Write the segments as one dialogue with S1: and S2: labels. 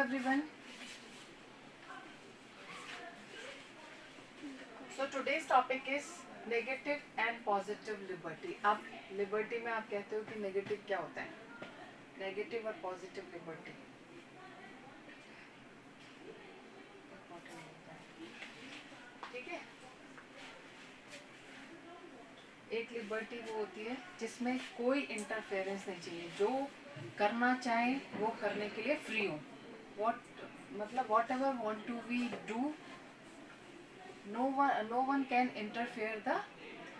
S1: everyone. So today's topic is negative and positive liberty. अब liberty में आप कहते हो कि negative क्या होता है? Negative और positive liberty. ठीक है? एक लिबर्टी वो होती है जिसमें कोई इंटरफेरेंस नहीं चाहिए, जो करना चाहे वो करने के लिए फ्री हो. Whatever want to we do, no one can interfere the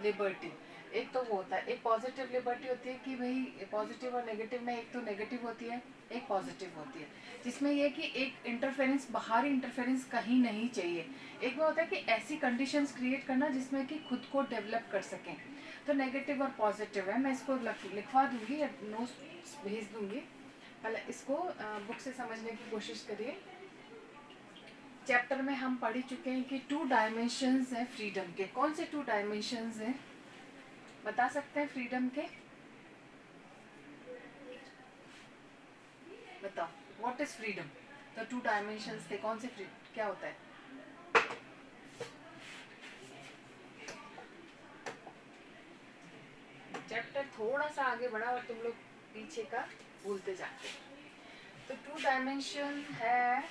S1: liberty. एक तो वो होता है. एक पॉजिटिव लिबर्टी होती है कि भाई पॉजिटिव और नेगेटिव में एक तो नेगेटिव होती है, एक पॉजिटिव होती है, जिसमें ये कि एक इंटरफेरेंस, बाहरी इंटरफेरेंस कहीं नहीं चाहिए. एक में होता है कि ऐसी कंडीशंस क्रिएट करना जिसमें कि खुद को डेवलप कर सकें. तो नेगेटिव और पॉजिटिव है. मैं इसको लिखवा दूंगी या नोट्स भेज दूंगी. पहले इसको बुक से समझने की कोशिश करिए. चैप्टर में हम पढ़ चुके हैं कि 2 डायमेंशंस हैं फ्रीडम के. कौन से 2 डायमेंशंस हैं बता सकते हैं फ्रीडम के? बताओ, व्हाट इज फ्रीडम? तो 2 डायमेंशंस थे. कौन से क्या होता है? चैप्टर थोड़ा सा आगे बढ़ा और तुम लोग पीछे का भूलते जाते. तो 2 डायमेंशन है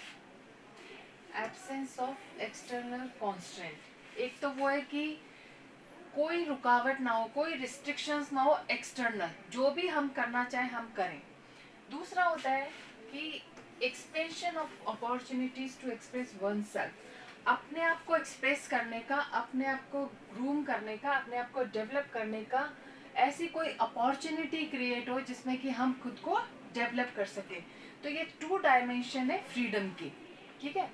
S1: एब्सेंस ऑफ एक्सटर्नल कॉन्स्ट्रेंट. एक तो वो है कि कोई रुकावट ना हो, कोई रिस्ट्रिक्शंस ना हो एक्सटर्नल, जो भी हम करना चाहें हम करें. दूसरा होता है कि expansion of opportunities to express oneself. अपने आप को एक्सप्रेस करने का, अपने आप को ग्रूम करने का, अपने आप को डेवलप करने का ऐसी कोई अपॉर्चुनिटी क्रिएट हो जिसमें कि हम खुद को डेवलप कर सके. तो ये 2 डायमेंशन है फ्रीडम की. ठीक है.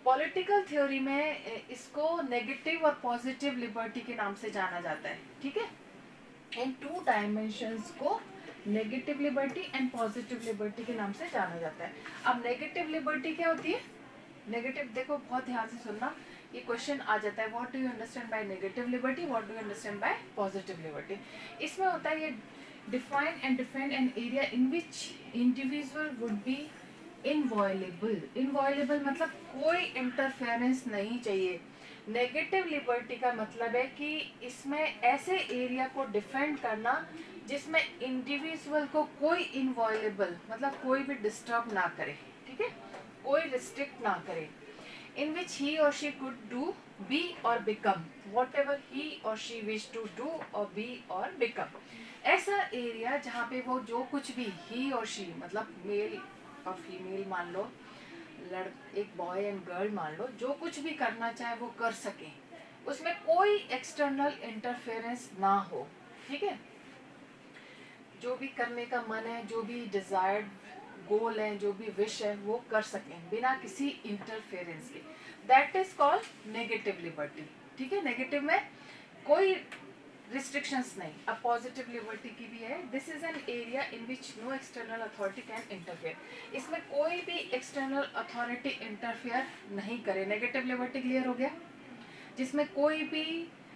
S1: पॉलिटिकल थ्योरी में इसको नेगेटिव और पॉजिटिव लिबर्टी के नाम से जाना जाता है. ठीक है. इन 2 डायमेंशंस को negative liberty and positive liberty के नाम से जाना जाता है. अब नेगेटिव लिबर्टी क्या होती है? नेगेटिव, देखो बहुत ध्यान से सुनना, ये क्वेश्चन आ जाता है. What do you understand by negative liberty, what do you understand by positive liberty. इसमें होता है ये define and defend an area in which individual would be inviolable. Inviolable मतलब कोई इंटरफेरेंस नहीं चाहिए. नेगेटिव लिबर्टी का मतलब है कि इसमें ऐसे एरिया को डिफेंड करना जिसमें इंडिविजुअल को कोई इनवॉयलेबल मतलब कोई भी डिस्टर्ब ना करे. ठीक है. कोई रिस्ट्रिक्ट ना करे. इन विच ही और शी कुड डू, बी और बिकम वॉट एवर ही और शी विश टू डू और बी और बिकम. ऐसा एरिया जहाँ पे वो जो कुछ भी ही और शी मतलब मेल और फीमेल मान लो, एक बॉय एंड गर्ल मान लो, जो कुछ भी करना चाहे वो कर सके, उसमें कोई एक्सटर्नल इंटरफेरेंस ना हो. ठीक है. जो भी करने का मन है, जो भी डिजायर्ड गोल है, जो भी विश है, वो कर सकें बिना किसी इंटरफेरेंस के. That is called negative liberty. ठीक है. नेगेटिव में कोई रिस्ट्रिक्शंस नहीं. अब पॉजिटिव लिबर्टी की भी है. This is an area in which no external authority can interfere. इसमें कोई भी एक्सटर्नल अथॉरिटी इंटरफेयर नहीं करे. नेगेटिव लिबर्टी क्लियर हो गया? जिसमें कोई भी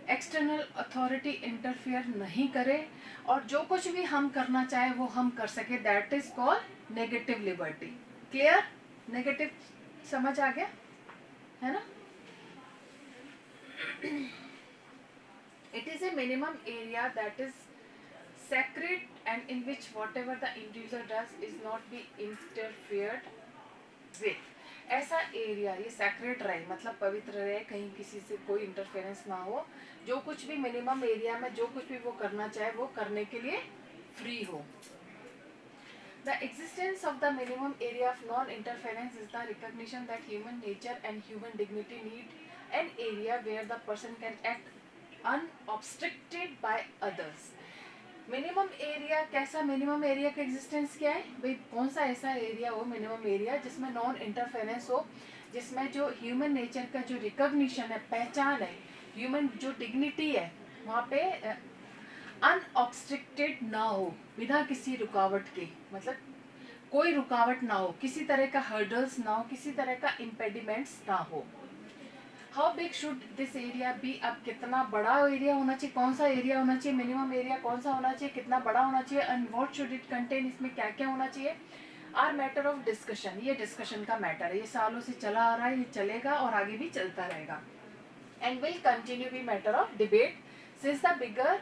S1: एक्सटर्नल अथॉरिटी इंटरफेयर नहीं करे और जो कुछ भी हम करना चाहे वो हम कर सके. That is called negative liberty. Clear? Negative समझ आ गया है ना? It is a minimum area that is sacred and in which whatever the individual does is not be interfered with. ऐसा एरिया ये सैक्रेड रहे मतलब पवित्र रहे, कहीं किसी से कोई इंटरफेरेंस ना हो. जो कुछ भी मिनिमम एरिया में जो कुछ भी वो करना चाहे वो करने के लिए फ्री हो. The existence of the minimum area of non-interference is the recognition that human nature and human dignity need an area where the person can act unobstructed by others. Minimum area कैसा? Minimum area का existence क्या है भाई? कौन सा ऐसा area हो minimum area जिसमें नॉन इंटरफेरेंस हो, जिसमें जो ह्यूमन नेचर का जो रिकॉग्निशन है, पहचान है, ह्यूमन जो डिग्निटी है वहाँ पे अनऑब्स्ट्रिक्टेड ना हो, बिना किसी रुकावट के. मतलब कोई रुकावट ना हो, किसी तरह का हर्डल्स ना हो, किसी तरह का इम्पेडिमेंट्स ना हो. How big should this area be? अब कितना बड़ा एरिया होना चाहिए, कौन सा एरिया होना चाहिए, मिनिमम एरिया कौन सा होना चाहिए, कितना बड़ा होना चाहिए, and what should it contain, इसमें क्या क्या होना चाहिए. आर मैटर ऑफ डिस्कशन, ये डिस्कशन का मैटर है, ये सालों से चला आ रहा है, ये चलेगा और आगे भी चलता रहेगा. And will continue be matter of debate since the bigger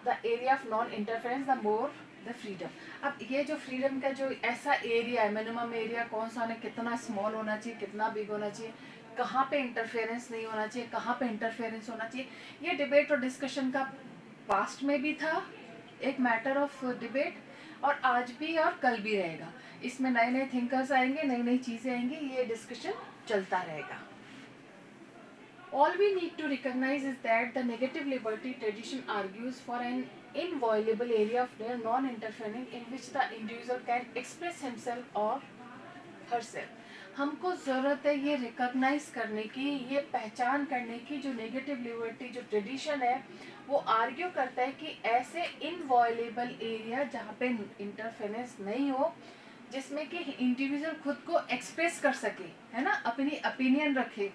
S1: the area of non interference the more the freedom. अब ये जो फ्रीडम का जो ऐसा एरिया है, मिनिमम एरिया कौन सा होना, कितना स्मॉल होना चाहिए, कितना बिग होना चाहिए, कहाँ पे इंटरफेरेंस नहीं होना चाहिए, कहाँ पे इंटरफेरेंस होना चाहिए, ये डिबेट और डिस्कशन का पास्ट में भी था, एक मैटर ऑफ डिबेट, और आज भी और कल भी रहेगा. इसमें नए नए थिंकर्स आएंगे, नई नई चीज़ें आएंगी, ये डिस्कशन चलता रहेगा. All we need to recognize is that the negative liberty tradition argues for an inviolable area of non-interfering in which the individual can express himself or herself. हमको ज़रूरत है ये रिकॉग्नाइज करने की, ये पहचान करने की, जो नेगेटिव लिबर्टी जो ट्रेडिशन है वो आर्ग्यू करता है कि ऐसे इनवॉयलेबल एरिया जहाँ पे इंटरफेरेंस नहीं हो, जिसमें कि इंडिविजुअल खुद को एक्सप्रेस कर सके, है ना, अपनी ओपिनियन रखे,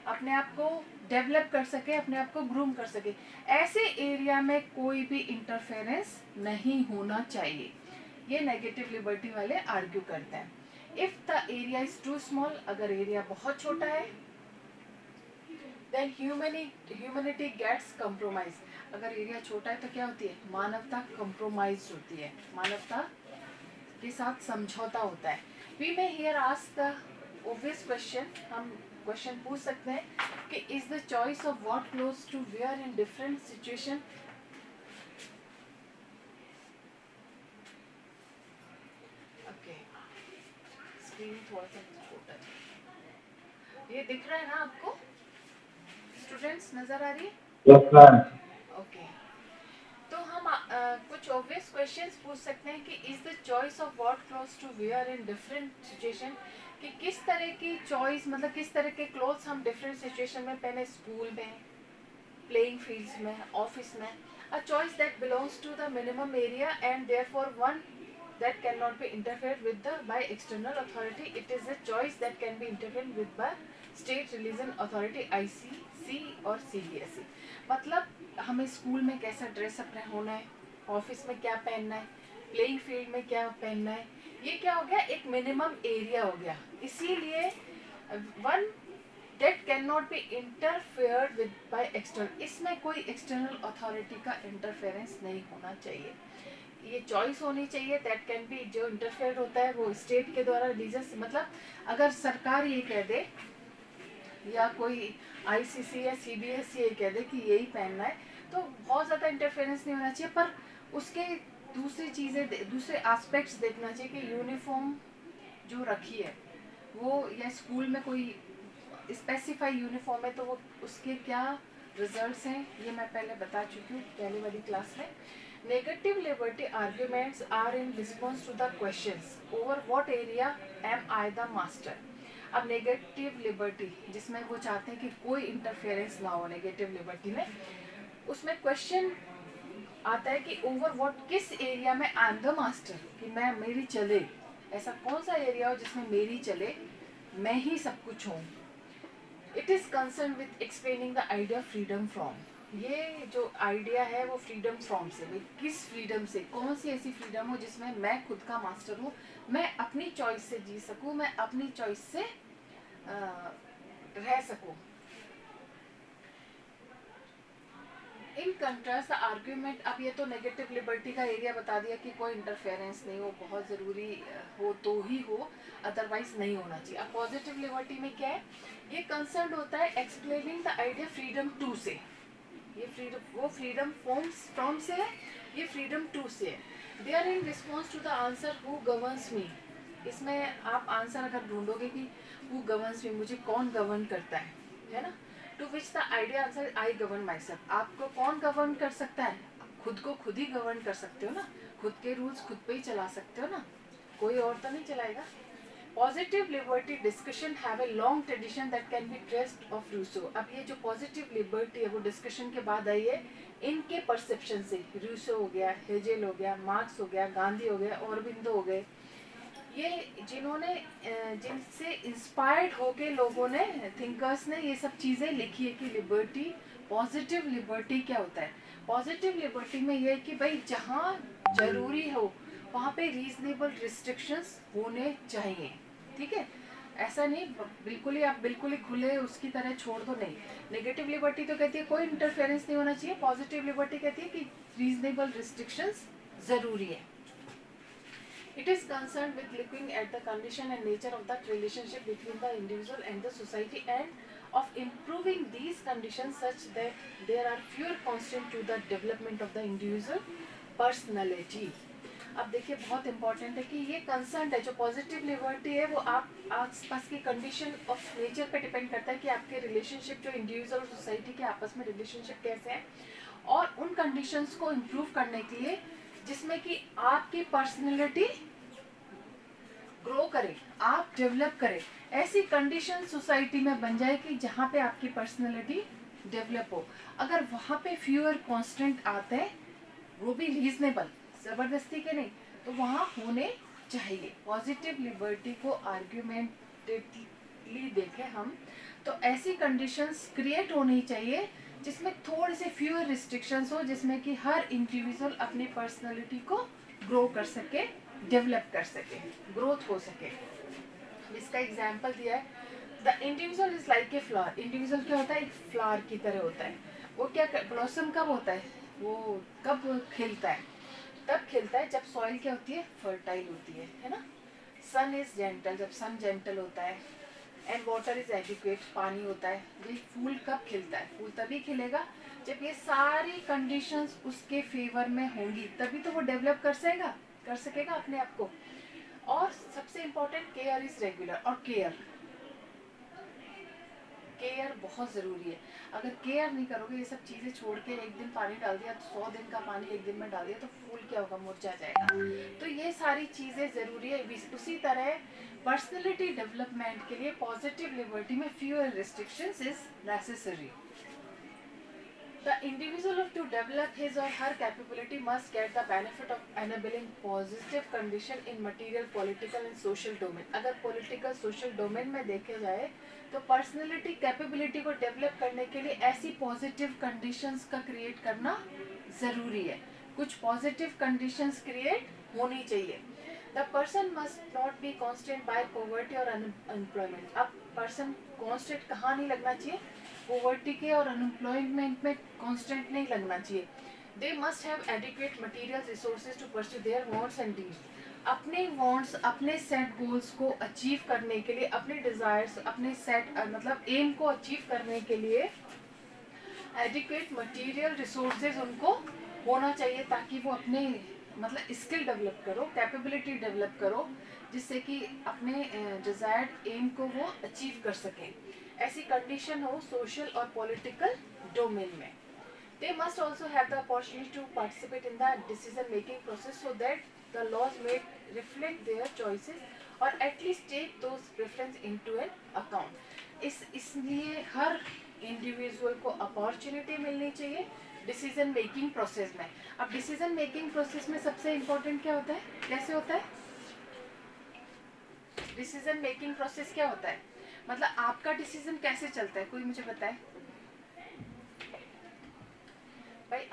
S1: अपने आप को डेवलप कर सके, अपने आप को ग्रूम कर सके, ऐसे एरिया में कोई भी इंटरफेरेंस नहीं होना चाहिए. ये नेगेटिव लिबर्टी वाले आर्ग्यू करते हैं. If the area is too small, अगर एरिया बहुत छोटा है, देन ह्यूमैनिटी गेट्स कम्प्रोमाइज. अगर एरिया छोटा है तो क्या होती है, मानवता कम्प्रोमाइज होती है, मानवता के साथ समझौता होता है. We may here ask the obvious question, हम क्वेश्चन पूछ सकते हैं कि is the choice of what clothes to wear in different situation. Okay, screen थोड़ा सा छोटा है, ये दिख रहा है ना आपको स्टूडेंट्स, नजर आ रही है?
S2: Yes ma'am.
S1: ओके, तो हम कुछ ऑब्वियस क्वेश्चंस पूछ सकते हैं कि is the choice of what clothes to wear in different situation, कि किस तरह की चॉइस, मतलब किस तरह के क्लोथ्स हम डिफरेंट सिचुएशन में पहने, स्कूल में, प्लेइंग फील्ड्स में, ऑफिस में. A choice that belongs to the minimum area and therefore one that cannot be interfered with by external authority. It is a choice that can be interfered with by state religion authority, ICC और CBSE. मतलब हमें school में कैसा dress up होना है, office में क्या पहनना है, प्लेइंग फील्ड में क्या पहनना है, ये क्या हो गया, एक मिनिमम एरिया हो गया. इसीलिए one that cannot be interfered with by external, इसमें कोई एक्सटर्नल अथॉरिटी का इंटरफेरेंस नहीं होना चाहिए. ये चॉइस होनी चाहिए. दैट कैन बी, जो इंटरफेयर होता है वो स्टेट के द्वारा, रिलीजियस, मतलब अगर सरकार ये कह दे या कोई ICC या CBSE ये कह दे कि यही पहनना है, तो बहुत ज़्यादा इंटरफेरेंस नहीं होना चाहिए, पर उसके दूसरी चीज़ें, दूसरे एस्पेक्ट्स देखना चाहिए कि यूनिफॉर्म जो रखी है वो, या स्कूल में कोई स्पेसिफाई यूनिफॉर्म है तो वो उसके क्या रिजल्ट्स हैं, ये मैं पहले बता चुकी हूँ पहले वाली क्लास में. Negative liberty arguments are in response to the questions over what area am I the master. अब नेगेटिव लिबर्टी जिसमें वो चाहते हैं कि कोई इंटरफेरेंस ना हो नेगेटिव लिबर्टी में, उसमें क्वेश्चन आता है कि ओवर व्हाट, किस एरिया में आई एम द मास्टर, कि मैं, मेरी चले, ऐसा कौन सा एरिया हो जिसमें मेरी चले, मैं ही सब कुछ हूँ. It is concern with explaining the idea freedom from. ये जो आइडिया है वो फ्रीडम फ्रॉम से, किस फ्रीडम से, कौन सी ऐसी फ्रीडम हो जिसमें मैं खुद का मास्टर हूँ, मैं अपनी चॉइस से जी सकूँ, मैं अपनी चॉइस से रह सकूँ. इन कंट्रास्ट द आर्ग्यूमेंट, अब ये तो नेगेटिव लिबर्टी का एरिया बता दिया कि कोई इंटरफेरेंस नहीं हो, बहुत ज़रूरी हो तो ही हो, अदरवाइज नहीं होना चाहिए. अब पॉजिटिव लिबर्टी में क्या है, ये कंसर्न होता है explaining the idea freedom to say. ये फ्रीडम, वो फ्रीडम फ्रॉम से है, ये फ्रीडम टू से है. They are in response to the answer who governs me. इसमें आप आंसर अगर ढूंढोगे कि हु गवर्न्स मी, मुझे कौन गवर्न करता है ना, to which the idea answer I govern myself. आपको कौन गवर्न कर सकता है, खुद को खुद ही गवर्न कर सकते हो ना, खुद के रूल्स खुद पे ही चला सकते हो ना, कोई और तो नहीं चलाएगा. Positive liberty discussion have a long tradition that can be traced of Rousseau. अब ये जो पॉजिटिव लिबर्टी है वो डिस्कशन के बाद आई है इनके परसेप्शन से. रूसो हो गया, हेजेल हो गया, मार्क्स हो गया, गांधी हो गया, ऑरबिंदो हो गए, ये जिन्होंने, जिनसे इंस्पायर्ड होके लोगों ने, थिंकर्स ने ये सब चीज़ें लिखी है कि लिबर्टी, पॉजिटिव लिबर्टी क्या होता है. पॉजिटिव लिबर्टी में ये है कि भाई जहाँ जरूरी हो वहाँ पे रीजनेबल रिस्ट्रिक्शंस होने चाहिए, ठीक है। ऐसा नहीं बिल्कुल ही आप बिल्कुल ही खुले उसकी तरह छोड़ दो, नहीं। नेगेटिव लिबर्टी तो कहती है कोई इंटरफेरेंस नहीं होना चाहिए, पॉजिटिव लिबर्टी कहती है कि रीजनेबल रिस्ट्रिक्शंस जरूरी है। It is concerned with looking at the condition and nature of that relationship between the individual and the society, and of improving these conditions such that there are fewer constraints to the development of the individual personality. अब देखिए बहुत important है कि ये concern है, जो positive liberty है वो आप आसपास की कंडीशन ऑफ नेचर पे डिपेंड करता है कि आपके रिलेशनशिप जो इंडिविजुअल और सोसाइटी के आपस में रिलेशनशिप कैसे हैं, और उन कंडीशंस को इम्प्रूव करने के लिए जिसमें कि आपकी पर्सनैलिटी ग्रो करे, आप डेवलप करें, ऐसी कंडीशन सोसाइटी में बन जाए कि जहाँ पे आपकी पर्सनैलिटी डेवलप हो। अगर वहाँ पे फ्यूअर कॉन्स्टेंट आते हैं, वो भी रीजनेबल, जबरदस्ती के नहीं, तो वहाँ होने चाहिए। पॉजिटिव लिबर्टी को आर्ग्यूमेंटेडली देखें हम, तो ऐसी कंडीशंस क्रिएट होनी चाहिए जिसमें थोड़े से फ्यूअर रिस्ट्रिक्शंस हो, जिसमें कि हर इंडिविजुअल अपनी पर्सनैलिटी को ग्रो कर सके, डेवलप कर सके, ग्रोथ हो सके। इसका एग्जाम्पल दिया है, the individual is like a flower. Individual क्या होता है, एक फ्लावर की तरह होता है। वो क्या ब्लॉसम कब होता है, वो कब खिलता है, तब खिलता है जब सॉइल क्या होती है, फर्टाइल होती है ना। सन इज जेंटल, जब सन जेंटल होता है, एंड वाटर इज एडिक्वेट, पानी होता है। ये फूल कब खिलता है, फूल तभी खिलेगा जब ये सारी कंडीशंस उसके फेवर में होंगी, तभी तो वो डेवलप कर सकेगा अपने आप को। और सबसे इम्पोर्टेंट, केयर इज रेगुलर। और केयर बहुत ज़रूरी है। अगर केयर नहीं करोगे, ये सब चीज़ें छोड़ के एक दिन पानी डाल दिया, 100 दिन का पानी एक दिन में डाल दिया, तो फूल क्या होगा, मुरझा जाएगा। तो ये सारी चीज़ें ज़रूरी है। उसी तरह पर्सनैलिटी डेवलपमेंट के लिए पॉजिटिव लिबर्टी में fewer restrictions is necessary. The individual to develop his or her capability must get the benefit of enabling positive condition in material, political and social domain. अगर political, social domain में देखे जाए तो personality capability को develop करने के लिए ऐसी पॉजिटिव कंडीशंस का क्रिएट करना ज़रूरी है। कुछ पॉजिटिव कंडीशंस क्रिएट होनी चाहिए। The person must not be constant by poverty और अनएम्प्लॉयमेंट। अब पर्सन कॉन्स्टेंट कहाँ नहीं लगना चाहिए, पॉवर्टी के और अनएम्प्लॉयमेंट में कॉन्स्टेंट नहीं लगना चाहिए। They must have adequate material resources to pursue their wants and needs. अपने वांट्स, अपने सेट गोल्स को अचीव करने के लिए, अपने डिजायर्स, अपने सेट मतलब एम को अचीव करने के लिए एडिक्वेट मटीरियल रिसोर्सेज उनको होना चाहिए, ताकि वो अपने मतलब स्किल डेवलप करो, कैपेबिलिटी डेवलप करो, जिससे कि अपने डिजायर्ड एम को वो अचीव कर सकें। ऐसी कंडीशन हो सोशल और पॉलिटिकल डोमेन में। They must also have the opportunity to participate in the decision making process so that the laws may reflect their choices or at least take those preferences into an account. इसलिए हर individual को opportunity मिलनी चाहिए decision making process में। अब decision making process में सबसे important क्या होता है, कैसे होता है डिसीजन मेकिंग प्रोसेस, क्या होता है, मतलब आपका डिसीजन कैसे चलता है, कोई मुझे बताए भाई।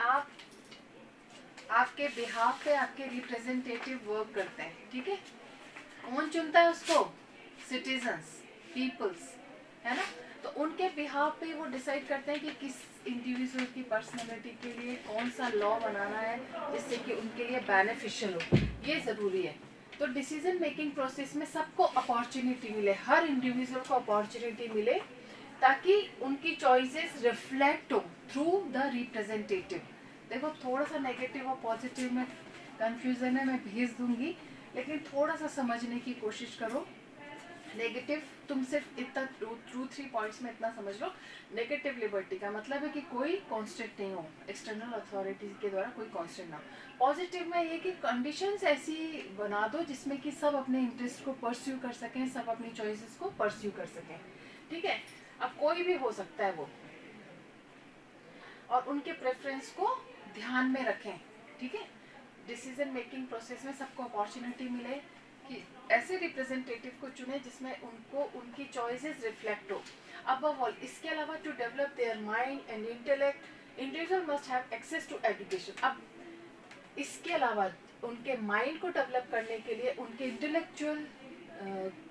S1: आपके बिहाफ पे आपके रिप्रेजेंटेटिव वर्क करते हैं, ठीक है। कौन चुनता है उसको, सिटीजन्स, पीपल्स, है ना। तो उनके बिहाफ पे वो डिसाइड करते हैं कि किस इंडिविजुअल की पर्सनैलिटी के लिए कौन सा लॉ बनाना है जिससे कि उनके लिए बेनिफिशियल हो, ये ज़रूरी है। तो डिसीजन मेकिंग प्रोसेस में सबको अपॉर्चुनिटी मिले, हर इंडिविजुअल को अपॉर्चुनिटी मिले, ताकि उनकी चॉइसेस रिफ्लेक्ट हो थ्रू द रिप्रेजेंटेटिव। देखो थोड़ा सा नेगेटिव और पॉजिटिव में कंफ्यूजन है, मैं भेज दूंगी, लेकिन थोड़ा सा समझने की कोशिश करो। नेगेटिव तुम सिर्फ इतना 2-3 पॉइंट्स में इतना समझ लो। नेगेटिव लिबर्टी का मतलब है कि कोई कांस्टेंट नहीं हो, एक्सटर्नल अथॉरिटी के द्वारा कोई कांस्टेंट ना हो। पॉजिटिव में ये कि कंडीशंस ऐसी बना दो जिसमें कि सब अपने इंटरेस्ट को परस्यू कर सकें, सब अपनी चॉइसेस को परस्यू कर सकें, ठीक है। अब कोई भी हो सकता है वो, और उनके प्रेफरेंस को ध्यान में रखें, ठीक है। डिसीजन मेकिंग प्रोसेस में सबको अपॉर्चुनिटी मिले कि ऐसे रिप्रेजेंटेटिव को चुने जिसमें उनको उनकी चॉइसेस रिफ्लेक्ट हो। अबव ऑल, इसके अलावा to develop their mind and intellect, individual must have access to education. अब इसके अलावा उनके माइंड को डेवलप करने के लिए, उनके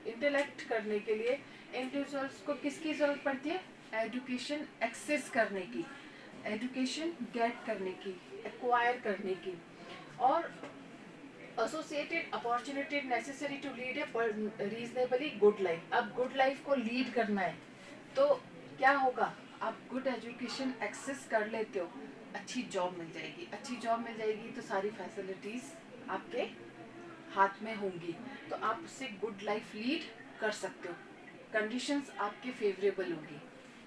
S1: इंटेलेक्ट करने के लिए इंडिविजुअल्स को किसकी ज़रूरत पड़ती है? एजुकेशन एक्सेस करने की, एजुकेशन गेट करने की, एक्वायर करने की, और associated opportunity necessary to lead a reasonably good life. अब गुड लाइफ को लीड करना है तो क्या होगा? आप गुड एजुकेशन एक्सेस कर लेते हो, अच्छी जॉब मिल जाएगी, अच्छी जॉब मिल जाएगी तो सारी फैसिलिटीज़ आपके हाथ में होंगी, तो आप उससे गुड लाइफ लीड कर सकते हो, कंडीशंस आपके फेवरेबल होंगी,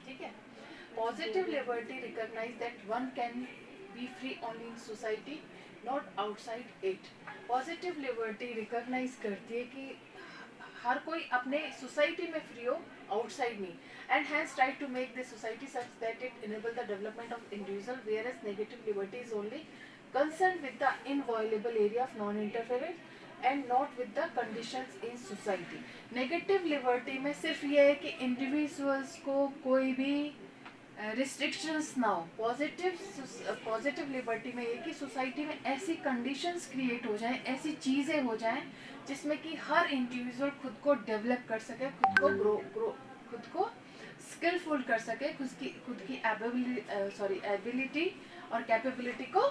S1: ठीक है। Positive liberty recognise that one can be free only in society, not outside it. Positive liberty recognise करती है कि हर कोई अपने सोसाइटी में फ्री हो, आउटसाइड नहीं, and has try to make this society such that it enable the development of individual, whereas negative liberty is only concerned with the inviolable area of non-interference and not with the conditions in society. Negative liberty में सिर्फ ये है कि individuals को कोई भी restrictions ना हो. Positive liberty में ये कि society में ऐसी conditions create हो जाएं, ऐसी चीज़ें हो जाएं जिसमें कि हर individual खुद को develop कर सके, खुद को grow खुद को skillful कर सके, खुद की ability और capability को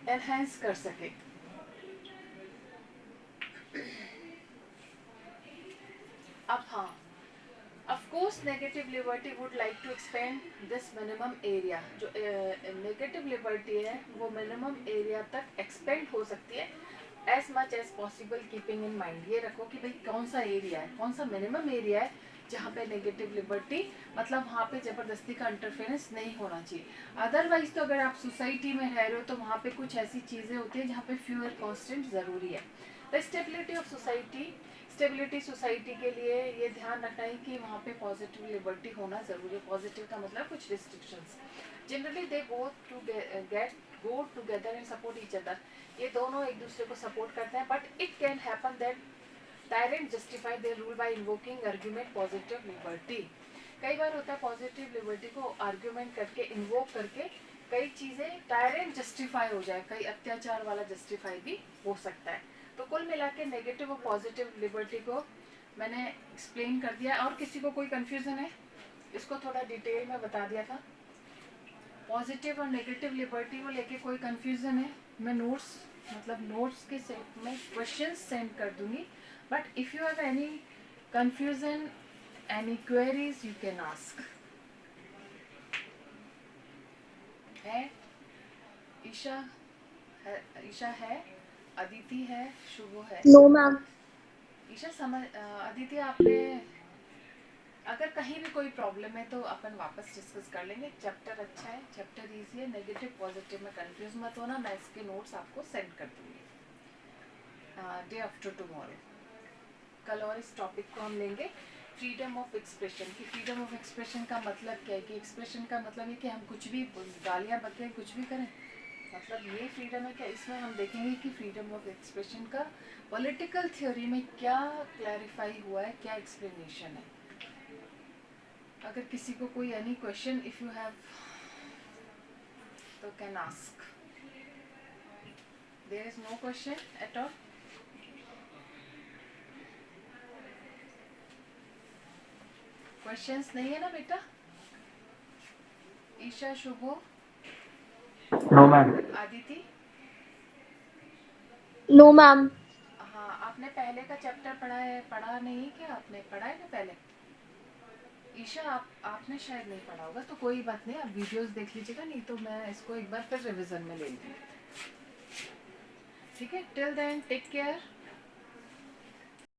S1: एनहांस कर सके। अब हाँ, of course negative liberty would like to expand this minimum area. जो नेगेटिव लिबर्टी है वो मिनिमम एरिया तक एक्सपेंड हो सकती है as much as possible, keeping in mind, ये रखो कि भाई कौन सा एरिया है, कौन सा मिनिमम एरिया है जहाँ पे नेगेटिव लिबर्टी, मतलब वहाँ पे ज़बरदस्ती का इंटरफेरेंस नहीं होना चाहिए। अदरवाइज तो अगर आप सोसाइटी में रह रहे हो तो वहाँ पे कुछ ऐसी चीज़ें होती हैं जहाँ पे फ्यू एंड कॉन्स्टेंट ज़रूरी है। The stability of society, stability society के लिए ये ध्यान रखना है कि वहाँ पे पॉजिटिव लिबर्टी होना ज़रूरी है। पॉजिटिव का मतलब कुछ restrictions, generally they go together and support each other, ये दोनों एक दूसरे को सपोर्ट करते हैं, but it can happen that tyrant justify their rule by invoking argument positive liberty. कई बार होता है पॉजिटिव लिबर्टी को आर्ग्यूमेंट करके, इन्वोक करके कई चीज़ें टायरेंट जस्टिफाई हो जाए, कई अत्याचार वाला जस्टिफाई भी हो सकता है। तो कुल मिला के नेगेटिव और पॉजिटिव लिबर्टी को मैंने एक्सप्लेन कर दिया। और किसी को कोई कन्फ्यूज़न है? इसको थोड़ा डिटेल में बता दिया था। पॉजिटिव और नेगेटिव लिबर्टी को लेके कोई कन्फ्यूज़न है? मैं नोट्स के सेट में क्वेश्चंस सेंड कर दूंगी, but if you have any confusion, any queries, you can ask. है ईशा है, अदिति है, शुभ है?
S2: No ma'am.
S1: ईशा अदिति, आपने अगर कहीं भी कोई प्रॉब्लम है तो अपन वापस डिस्कस कर लेंगे। चैप्टर अच्छा है, चैप्टर इजी है, नेगेटिव पॉजिटिव में कंफ्यूज मत होना, मैं इसके नोट्स आपको सेंड कर दूंगी डे आफ्टर टुमारो। कल और इस टॉपिक को हम लेंगे फ्रीडम ऑफ एक्सप्रेशन की। फ्रीडम ऑफ एक्सप्रेशन का मतलब क्या है कि एक्सप्रेशन का मतलब है कि हम कुछ भी गालियाँ बकें, कुछ भी करें, मतलब ये फ्रीडम है क्या? इसमें हम देखेंगे कि फ्रीडम ऑफ एक्सप्रेशन का पॉलिटिकल थ्योरी में क्या क्लैरिफाई हुआ है, क्या एक्सप्लेनेशन है। अगर किसी को कोई any question if you have तो can ask. There is no question at all? Questions नहीं है ना बेटा? Isha, Shubho,
S3: no ma'am.
S1: Aditi?
S2: No ma'am.
S1: हाँ, आपने पहले का चैप्टर पढ़ा नहीं क्या? आपने पढ़ा है ना पहले? ईशा, आपने शायद नहीं पढ़ा होगा, तो कोई बात नहीं, आप वीडियोस देख लीजिएगा, नहीं तो मैं इसको एक बार फिर रिवीजन में ले लूँगी, ठीक है? Till then take care.